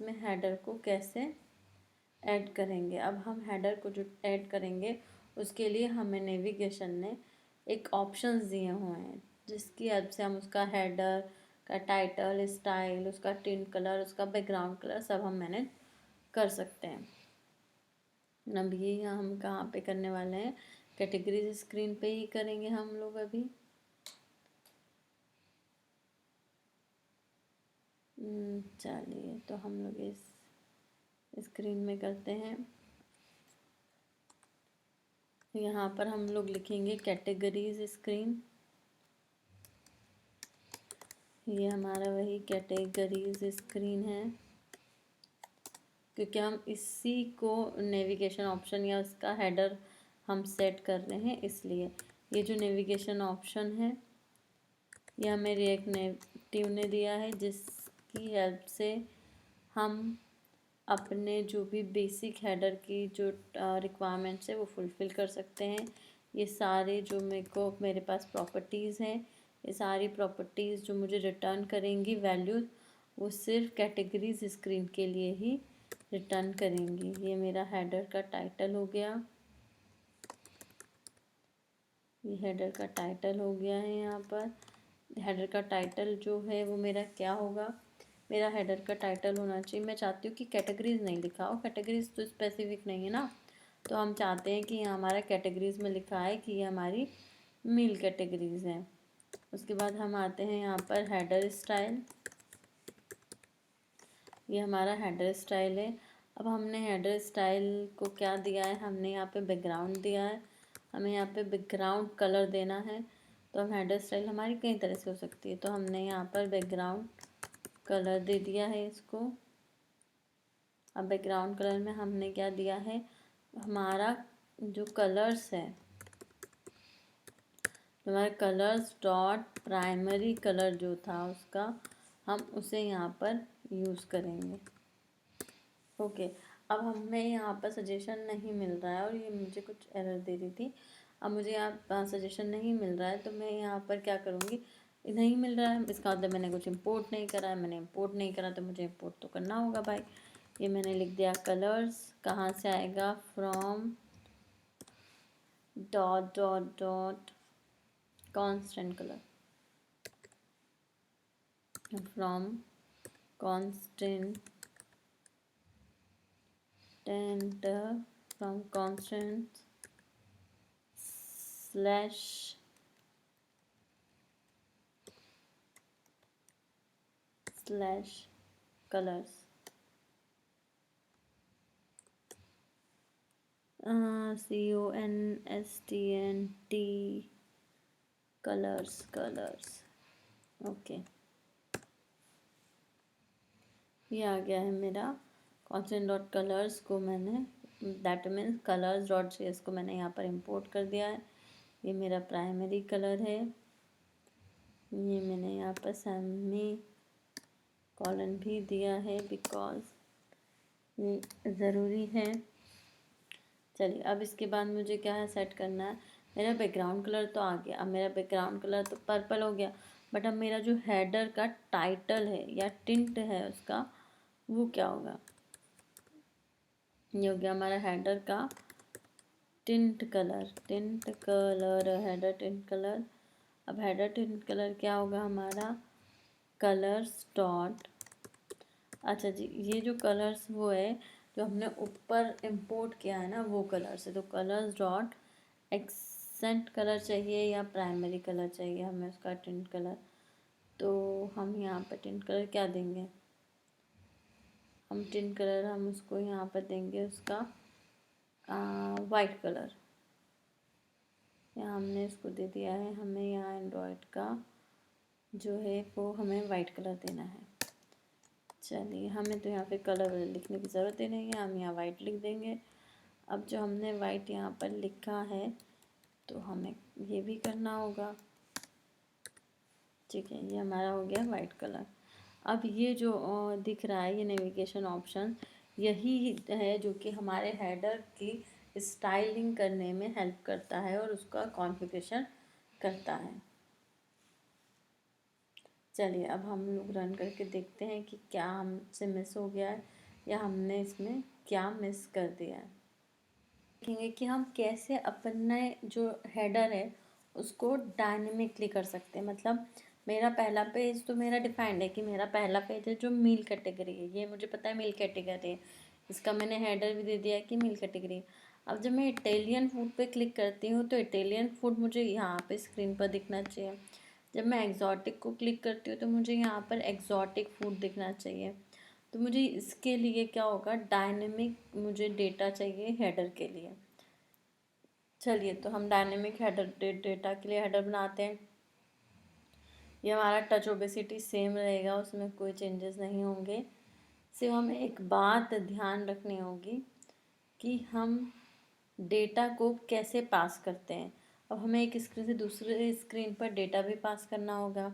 में हेडर को कैसे ऐड करेंगे। अब हम हेडर को जो ऐड करेंगे उसके लिए हमें नेविगेशन ने एक ऑप्शंस दिए हुए हैं, जिसकी हेल्प से हम उसका हेडर का टाइटल, स्टाइल, उसका टिंट कलर, उसका बैकग्राउंड कलर सब हम मैनेज कर सकते हैं। अब ये हम कहाँ पे करने वाले हैं, कैटेगरीज स्क्रीन पे ही करेंगे हम लोग अभी। चलिए तो हम लोग इस स्क्रीन में करते हैं। यहाँ पर हम लोग लिखेंगे कैटेगरीज स्क्रीन। ये हमारा वही कैटेगरीज स्क्रीन है, क्योंकि हम इसी को नेविगेशन ऑप्शन या उसका हेडर हम सेट कर रहे हैं, इसलिए ये जो नेविगेशन ऑप्शन है ये हमें रिएक्ट नेटिव ने दिया है, जिसकी हेल्प से हम अपने जो भी बेसिक हेडर की जो रिक्वायरमेंट्स है वो फुलफ़िल कर सकते हैं। ये सारे जो मेरे पास प्रॉपर्टीज़ हैं, ये सारी प्रॉपर्टीज़ जो मुझे रिटर्न करेंगी वैल्यूज़, वो सिर्फ कैटेगरीज स्क्रीन के लिए ही रिटर्न करेंगी। ये मेरा हेडर का टाइटल हो गया, ये हेडर का टाइटल हो गया है। यहाँ पर हेडर का टाइटल जो है वो मेरा क्या होगा, मेरा हेडर का टाइटल होना चाहिए, मैं चाहती हूँ कि कैटेगरीज नहीं लिखा हो, कैटेगरीज तो स्पेसिफिक नहीं है ना, तो हम चाहते हैं कि यहाँ हमारा कैटेगरीज में लिखा है कि ये हमारी मील कैटेगरीज हैं। उसके बाद हम आते हैं यहाँ पर हेडर स्टाइल। ये हमारा हेडर स्टाइल है। अब हमने हेडर स्टाइल को क्या दिया है, हमने यहाँ पे बैकग्राउंड दिया है, हमें यहाँ पे बैकग्राउंड कलर देना है। तो हम हेडर स्टाइल हमारी कई तरह से हो सकती है, तो हमने यहाँ पर बैकग्राउंड कलर दे दिया है इसको। अब बैकग्राउंड कलर में हमने क्या दिया है, हमारा जो कलर्स है, हमारा कलर्स डॉट प्राइमरी कलर जो था उसका हम उसे यहाँ पर यूज़ करेंगे। ओके, अब हमें यहाँ पर सजेशन नहीं मिल रहा है और ये मुझे कुछ एरर दे रही थी। अब मुझे यहाँ सजेशन नहीं मिल रहा है, तो मैं यहाँ पर क्या करूँगी, नहीं मिल रहा है इसका मतलब मैंने कुछ इंपोर्ट नहीं करा है। मैंने इंपोर्ट नहीं करा तो मुझे इंपोर्ट तो करना होगा भाई। ये मैंने लिख दिया कलर्स, कहाँ से आएगा, from dot dot dot constant colour, from constant from constant slash colors, CONSTNT colors। Okay, ये आ गया है मेरा constant डॉट कलर्स को मैंने, that means colours dot JS को मैंने यहाँ पर इंपोर्ट कर दिया है। ये मेरा प्राइमरी कलर है। ये मैंने यहाँ पर सेमी कॉलन भी दिया है बिकॉज ये ज़रूरी है। चलिए, अब इसके बाद मुझे क्या है सेट करना है, मेरा बैकग्राउंड कलर तो आ गया। अब मेरा बैकग्राउंड कलर तो पर्पल हो गया, बट अब मेरा जो हेडर का टाइटल है या टिंट है उसका, वो क्या होगा, ये हो गया हमारा हेडर का tint colour. Header tint colour. अब हेडर टिंट कलर क्या होगा हमारा, कलर्स डॉट, अच्छा जी, ये जो कलर्स वो है जो हमने ऊपर इंपोर्ट किया है ना, वो कलर्स है। तो कलर्स डॉट एक्सेंट कलर चाहिए या प्राइमरी कलर चाहिए हमें उसका टिंट कलर, तो हम यहाँ पर टिंट कलर क्या देंगे, हम टिंट कलर हम उसको यहाँ पर देंगे उसका वाइट कलर। यहाँ हमने इसको दे दिया है, हमें यहाँ एंड्रॉयड का जो है वो हमें वाइट कलर देना है। चलिए, हमें तो यहाँ पे कलर लिखने की ज़रूरत ही नहीं है, हम यहाँ वाइट लिख देंगे। अब जो हमने वाइट यहाँ पर लिखा है तो हमें ये भी करना होगा, ठीक है। ये हमारा हो गया वाइट कलर। अब ये जो दिख रहा है ये नेविगेशन ऑप्शन, यही है जो कि हमारे हेडर की स्टाइलिंग करने में हेल्प करता है और उसका कॉन्फ़िगरेशन करता है। चलिए अब हम लोग रन करके देखते हैं कि क्या हमसे मिस हो गया है या हमने इसमें क्या मिस कर दिया है। देखेंगे कि हम कैसे अपने जो हेडर है उसको डायनेमिकली कर सकते हैं। मतलब मेरा पहला पेज तो मेरा डिफाइंड है कि मेरा पहला पेज है जो मील कैटेगरी है, ये मुझे पता है मील कैटेगरी है, इसका मैंने हेडर भी दे दिया है कि मील कैटेगरी है। अब जब मैं इटालियन फूड पे क्लिक करती हूँ तो इटालियन फूड मुझे यहाँ पे स्क्रीन पर दिखना चाहिए। जब मैं एग्जॉटिक को क्लिक करती हूँ तो मुझे यहाँ पर एग्जॉटिक फूड दिखना चाहिए। तो मुझे इसके लिए क्या होगा, डायनेमिक मुझे डेटा चाहिए हेडर के लिए। चलिए तो हम डायनेमिक हेडर डेटा के लिए हेडर बनाते हैं। ये हमारा टच ओबेसिटी सेम रहेगा, उसमें कोई चेंजेस नहीं होंगे। सिर्फ हमें एक बात ध्यान रखनी होगी कि हम डेटा को कैसे पास करते हैं। अब हमें एक स्क्रीन से दूसरे स्क्रीन पर डेटा भी पास करना होगा।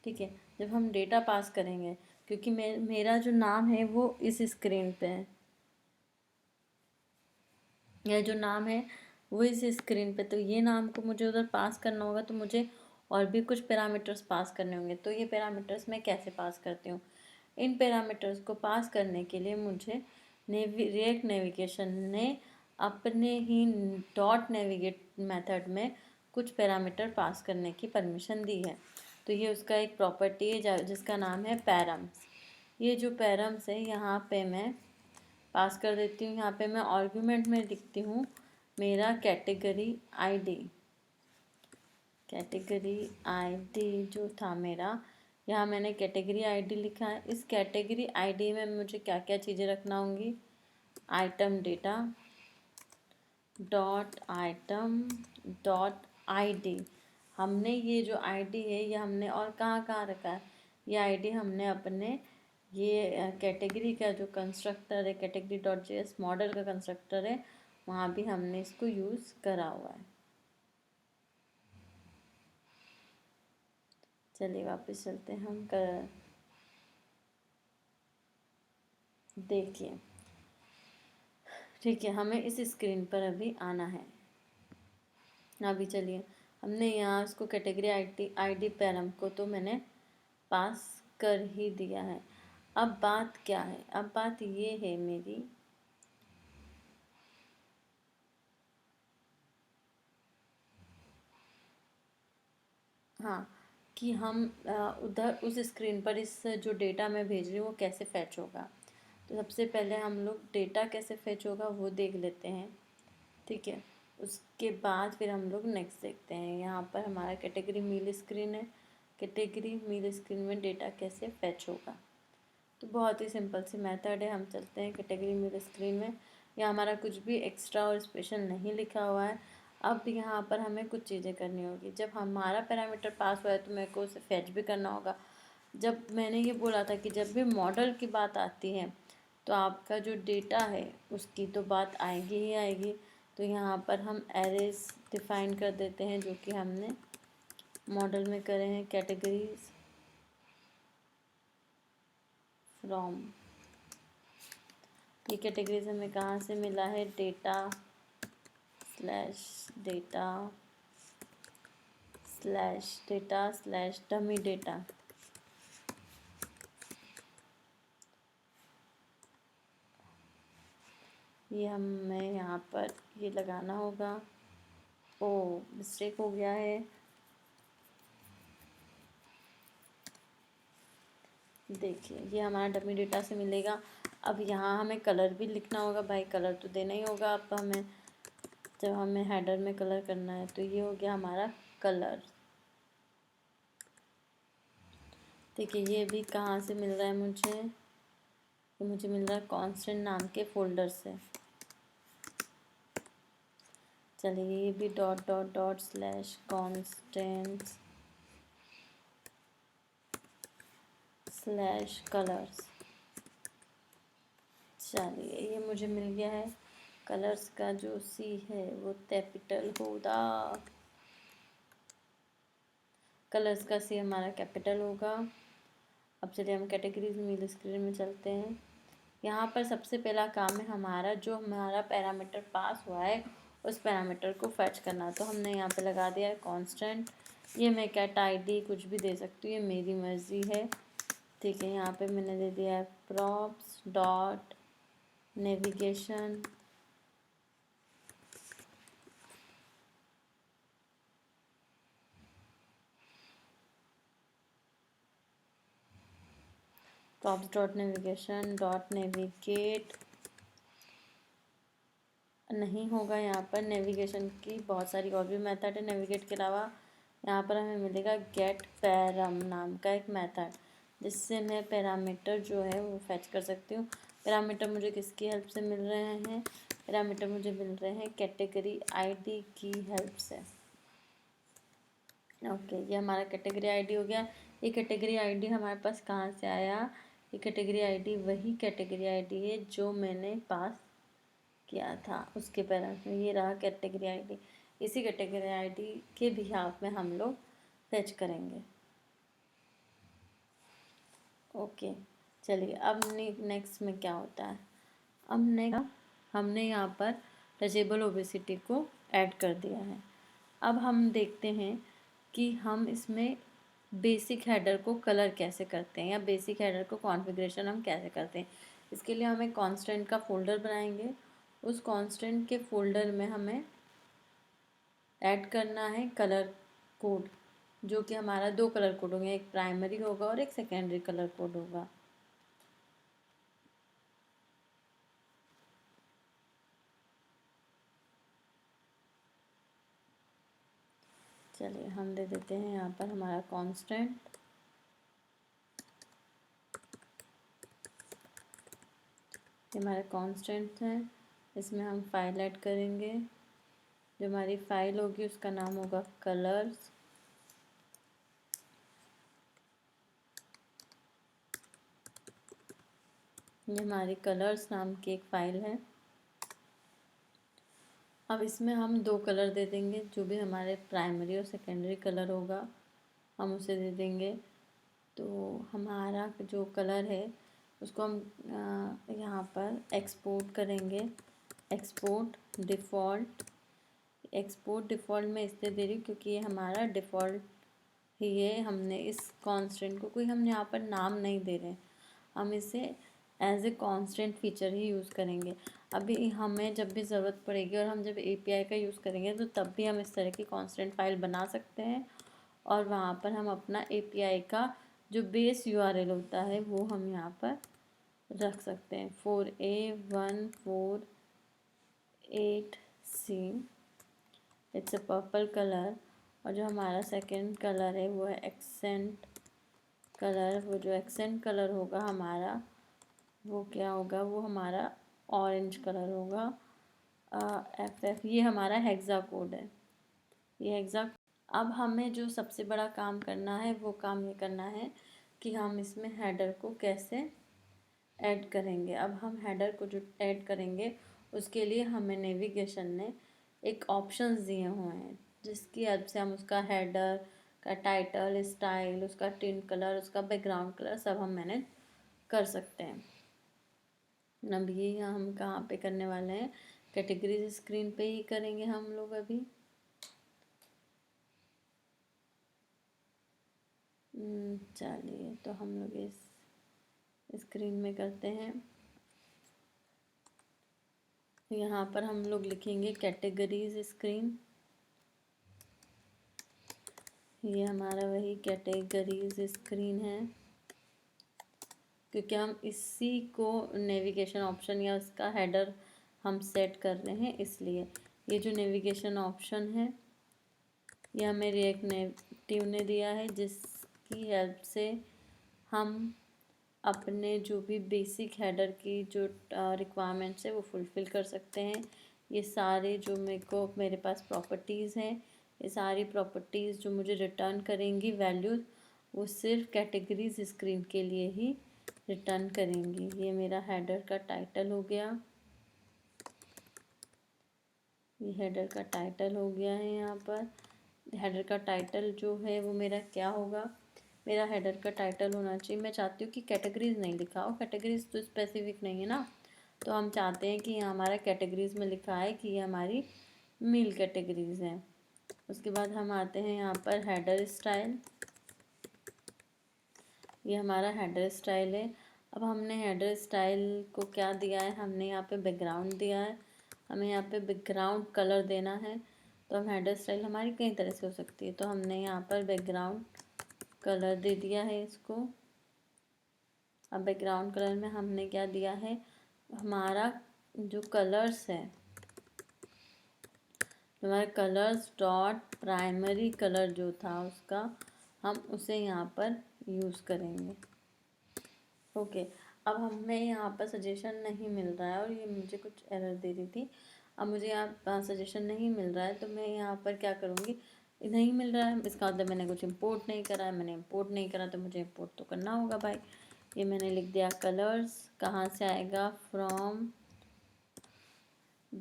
ठीक है, जब हम डेटा पास करेंगे, क्योंकि मेरा जो नाम है वो इस स्क्रीन पे है, यह जो नाम है वो इस स्क्रीन पे, तो ये नाम को मुझे उधर पास करना होगा, तो मुझे और भी कुछ पैरामीटर्स पास करने होंगे। तो ये पैरामीटर्स मैं कैसे पास करती हूँ, इन पैरामीटर्स को पास करने के लिए मुझे रिएक्ट नेविगेशन ने अपने ही डॉट नेविगेट मेथड में कुछ पैरामीटर पास करने की परमिशन दी है। तो ये उसका एक प्रॉपर्टी है जिसका नाम है पैरम्स। ये जो पैरम्स है यहाँ पे मैं पास कर देती हूँ। यहाँ पे मैं आर्गुमेंट में लिखती हूँ मेरा कैटेगरी आईडी। कैटेगरी आईडी जो था मेरा, यहाँ मैंने कैटेगरी आईडी लिखा है। इस कैटेगरी आईडी में मुझे क्या क्या चीज़ें रखना होंगी, item data dot item dot ID. हमने ये जो आईडी है ये हमने और कहाँ कहाँ रखा है, ये आईडी हमने अपने ये कैटेगरी का जो कंस्ट्रक्टर है, कैटेगरी डॉट जेएस मॉडल का कंस्ट्रक्टर है, वहाँ भी हमने इसको यूज़ करा हुआ है। चलिए वापस चलते हैं हम कर देखिए। ठीक है, हमें इस स्क्रीन पर अभी आना है। अभी चलिए, हमने यहाँ इसको कैटेगरी आईडी पैरम को तो मैंने पास कर ही दिया है। अब बात क्या है, अब बात ये है मेरी हाँ, कि हम उधर उस स्क्रीन पर इस जो डेटा मैं भेज रही हूँ वो कैसे फैच होगा। तो सबसे पहले हम लोग डेटा कैसे फैच होगा वो देख लेते हैं। ठीक है, उसके बाद फिर हम लोग नेक्स्ट देखते हैं। यहाँ पर हमारा कैटेगरी मील स्क्रीन है, कैटेगरी मील स्क्रीन में डेटा कैसे फैच होगा। तो बहुत ही सिंपल सी मेथड है। हम चलते हैं कैटेगरी मील स्क्रीन में। यहाँ हमारा कुछ भी एक्स्ट्रा और स्पेशल नहीं लिखा हुआ है। अब यहाँ पर हमें कुछ चीज़ें करनी होगी। जब हमारा पैरामीटर पास हुआ है तो मेरे को उसे फैच भी करना होगा। जब मैंने ये बोला था कि जब भी मॉडल की बात आती है तो आपका जो डेटा है उसकी तो बात आएगी ही आएगी। तो यहाँ पर हम एरेज डिफाइन कर देते हैं जो कि हमने मॉडल में करे हैं, कैटेगरीज फ्रॉम। ये कैटेगरीज हमें कहाँ से मिला है, डेटा स्लैश डमी डेटा। ये हमें यहाँ पर ये लगाना होगा। ओ मिस्टेक हो गया है, देखिए ये हमारा डमी डेटा से मिलेगा। अब यहाँ हमें कलर भी लिखना होगा, भाई कलर तो देना ही होगा। अब हमें जब हमें हेडर में कलर करना है तो ये हो गया हमारा कलर। ठीक है, ये भी कहाँ से मिल रहा है मुझे, ये मुझे मिल रहा है कांस्टेंट नाम के फोल्डर से। चलिए ये भी dot dot dot slash constant slash colours. चलिए ये मुझे मिल गया है। कलर्स का जो सी है वो कैपिटल होगा, कलर्स का सी हमारा कैपिटल होगा। अब चलिए हम कैटेगरीज मील स्क्रीन में चलते हैं। यहाँ पर सबसे पहला काम है हमारा जो हमारा पैरामीटर पास हुआ है उस पैरामीटर को फैच करना। तो हमने यहाँ पे लगा दिया है कांस्टेंट ये मैं कैट आईडी कुछ भी दे सकती हूँ, ये मेरी मर्ज़ी है। ठीक है, यहाँ पे मैंने दे दिया है props dot navigation. Props dot navigation dot navigate नहीं होगा यहाँ पर। नेविगेशन की बहुत सारी और भी मेथड है नेविगेट के अलावा। यहाँ पर हमें मिलेगा गेट पैराम नाम का एक मेथड, जिससे मैं पैरामीटर जो है वो फैच कर सकती हूँ। पैरामीटर मुझे किसकी हेल्प से मिल रहे हैं? पैरामीटर मुझे मिल रहे हैं कैटेगरी आईडी की हेल्प से। ओके, ये हमारा कैटेगरी आईडी हो गया। ये कैटेगरी आईडी हमारे पास कहाँ से आया? ये कैटेगरी आईडी वही कैटेगरी आईडी है जो मैंने पास किया था उसके पैरामीटर में। ये रहा कैटेगरी आईडी। इसी कैटेगरी आईडी के बिहाफ में हम लोग फेच करेंगे। ओके, चलिए अब नेक्स्ट में क्या होता है। अब हमने यहाँ पर टचेबल ओबेसिटी को ऐड कर दिया है। अब हम देखते हैं कि हम इसमें बेसिक हेडर को कलर कैसे करते हैं, या बेसिक हेडर को कॉन्फ़िगरेशन हम कैसे करते हैं। इसके लिए हम एक कॉन्स्टेंट का फोल्डर बनाएंगे। उस कॉन्स्टेंट के फोल्डर में हमें ऐड करना है कलर कोड, जो कि हमारा 2 कलर कोड होंगे, एक प्राइमरी होगा और एक सेकेंडरी कलर कोड होगा। चलिए हम दे देते हैं यहाँ पर हमारा कांस्टेंट। ये हमारा कांस्टेंट है, इसमें हम फाइल ऐड करेंगे। जो हमारी फाइल होगी उसका नाम होगा कलर्स। ये हमारी कलर्स नाम की एक फ़ाइल है। अब इसमें हम 2 कलर दे देंगे, जो भी हमारे प्राइमरी और सेकेंडरी कलर होगा हम उसे दे देंगे। तो हमारा जो कलर है उसको हम यहाँ पर एक्सपोर्ट करेंगे। एक्सपोर्ट डिफ़ॉल्ट में इसलिए दे रही हूँ क्योंकि ये हमारा डिफ़ॉल्ट ही है। हमने इस कांस्टेंट को कोई हम यहाँ पर नाम नहीं दे रहे हैं, हम इसे एज ए कांस्टेंट फीचर ही यूज़ करेंगे। अभी हमें जब भी ज़रूरत पड़ेगी और हम जब एपीआई का यूज़ करेंगे तो तब भी हम इस तरह की कांस्टेंट फाइल बना सकते हैं, और वहाँ पर हम अपना एपीआई का जो बेस यूआरएल होता है वो हम यहाँ पर रख सकते हैं। 4A148C, it's a purple colour. और जो हमारा सेकंड कलर है वो है एक्सेंट कलर। वो जो एक्सेंट कलर होगा हमारा वो क्या होगा? वो हमारा ऑरेंज कलर होगा। FF, ये हमारा हेक्सा कोड है। ये हेक्सा। अब हमें जो सबसे बड़ा काम करना है वो काम ये करना है कि हम इसमें हेडर को कैसे ऐड करेंगे। अब हम हेडर को जो ऐड करेंगे उसके लिए हमें नेविगेशन ने एक ऑप्शंस दिए हुए हैं, जिसकी हेल्प से हम उसका हेडर का टाइटल, स्टाइल, उसका टिंट कलर, उसका बैकग्राउंड कलर सब हम मैनेज कर सकते हैं। अब ये हम कहाँ पे करने वाले हैं? कैटेगरीज स्क्रीन पे ही करेंगे हम लोग अभी। चलिए तो हम लोग इस स्क्रीन में करते हैं। यहाँ पर हम लोग लिखेंगे कैटेगरीज स्क्रीन। ये हमारा वही कैटेगरीज स्क्रीन है, क्योंकि हम इसी को नेविगेशन ऑप्शन या उसका हेडर हम सेट कर रहे हैं, इसलिए ये जो नेविगेशन ऑप्शन है ये हमें रिएक्ट नेटिव ने दिया है, जिसकी हेल्प से हम अपने जो भी बेसिक हेडर की जो रिक्वायरमेंट्स है वो फुलफ़िल कर सकते हैं। ये सारे जो मेरे पास प्रॉपर्टीज़ हैं, ये सारी प्रॉपर्टीज़ जो मुझे रिटर्न करेंगी वैल्यूज़, वो सिर्फ कैटेगरीज स्क्रीन के लिए ही रिटर्न करेंगी। ये मेरा हेडर का टाइटल हो गया। ये हेडर का टाइटल हो गया है। यहाँ पर हेडर का टाइटल जो है वो मेरा क्या होगा? मेरा हेडर का टाइटल होना चाहिए, मैं चाहती हूँ कि कैटेगरीज नहीं लिखा हो, कैटेगरीज तो स्पेसिफिक नहीं है ना, तो हम चाहते हैं कि हमारा कैटेगरीज में लिखा है कि ये हमारी मील कैटेगरीज हैं। उसके बाद हम आते हैं यहाँ पर हेडर स्टाइल। ये हमारा हेडर स्टाइल है। अब हमने हेडर स्टाइल को क्या दिया है, हमने यहाँ पे बैकग्राउंड दिया है, हमें यहाँ पे बैकग्राउंड कलर देना है। तो हम हेडर स्टाइल हमारी कई तरह से हो सकती है, तो हमने यहाँ पर बैकग्राउंड कलर दे दिया है इसको। अब बैकग्राउंड कलर में हमने क्या दिया है, हमारा जो कलर्स है, हमारे कलर्स डॉट प्राइमरी कलर जो था उसका, हम उसे यहाँ पर यूज़ करेंगे। ओके, अब हमें यहाँ पर सजेशन नहीं मिल रहा है और ये मुझे कुछ एरर दे रही थी। अब मुझे यहाँ सजेशन नहीं मिल रहा है, तो मैं यहाँ पर क्या करूँगी, नहीं मिल रहा है इसका मतलब मैंने कुछ इंपोर्ट नहीं करा है। मैंने इंपोर्ट नहीं करा तो मुझे इंपोर्ट तो करना होगा भाई। ये मैंने लिख दिया कलर्स, कहाँ से आएगा, from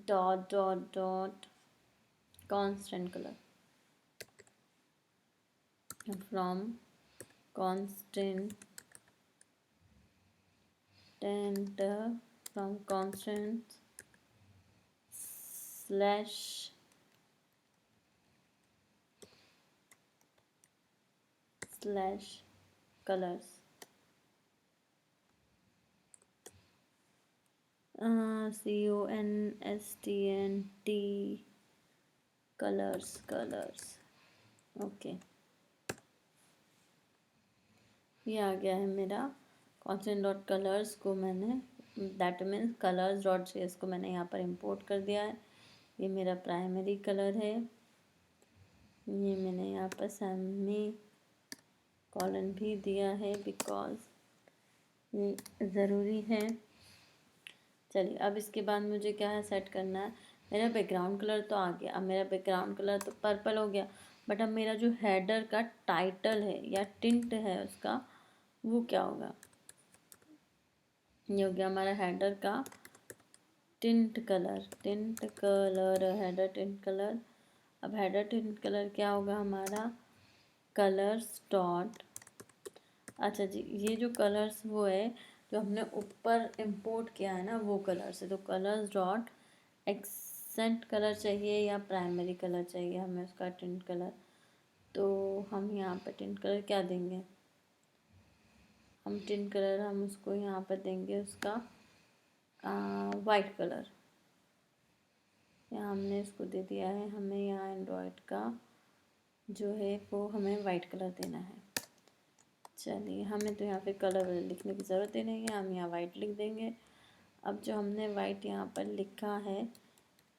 dot dot dot constant color, from constant from constant slash colors, const colors। Okay, ये आ गया है मेरा constant डॉट कलर्स को मैंने, that means colours dot JS को मैंने यहाँ पर इंपोर्ट कर दिया है। ये मेरा प्राइमरी कलर है। ये मैंने यहाँ पर सेमी कॉलन भी दिया है बिकॉज ये ज़रूरी है। चलिए, अब इसके बाद मुझे क्या है, सेट करना है। मेरा बैकग्राउंड कलर तो आ गया। अब मेरा बैकग्राउंड कलर तो पर्पल हो गया, बट अब मेरा जो हेडर का टाइटल है या टिंट है उसका, वो क्या होगा, ये हो गया हमारा हेडर का tint colour. Header tint colour. अब हेडर टिंट कलर क्या होगा हमारा, कलर्स डॉट, अच्छा जी, ये जो कलर्स वो है जो हमने ऊपर इंपोर्ट किया है ना, वो कलर्स है। तो कलर्स डॉट एक्सेंट कलर चाहिए या प्राइमरी कलर चाहिए हमें उसका टिंट कलर। तो हम यहाँ पर टिंट कलर क्या देंगे, हम टिंट कलर हम उसको यहाँ पर देंगे उसका वाइट कलर। यहाँ हमने इसको दे दिया है, हमें यहाँ एंड्रॉयड का जो है वो हमें वाइट कलर देना है। चलिए, हमें तो यहाँ पे कलर लिखने की ज़रूरत ही नहीं है, हम यहाँ वाइट लिख देंगे। अब जो हमने वाइट यहाँ पर लिखा है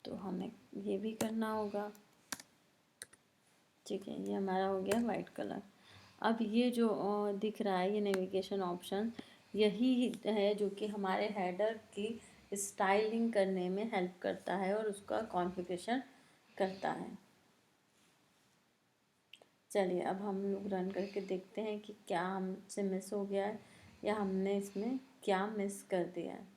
तो हमें ये भी करना होगा। ठीक है, ये हमारा हो गया वाइट कलर। अब ये जो दिख रहा है ये नेविगेशन ऑप्शन, यही है जो कि हमारे हेडर की स्टाइलिंग करने में हेल्प करता है और उसका कॉन्फ़िगरेशन करता है। चलिए, अब हम लोग रन करके देखते हैं कि क्या हमसे मिस हो गया है या हमने इसमें क्या मिस कर दिया है।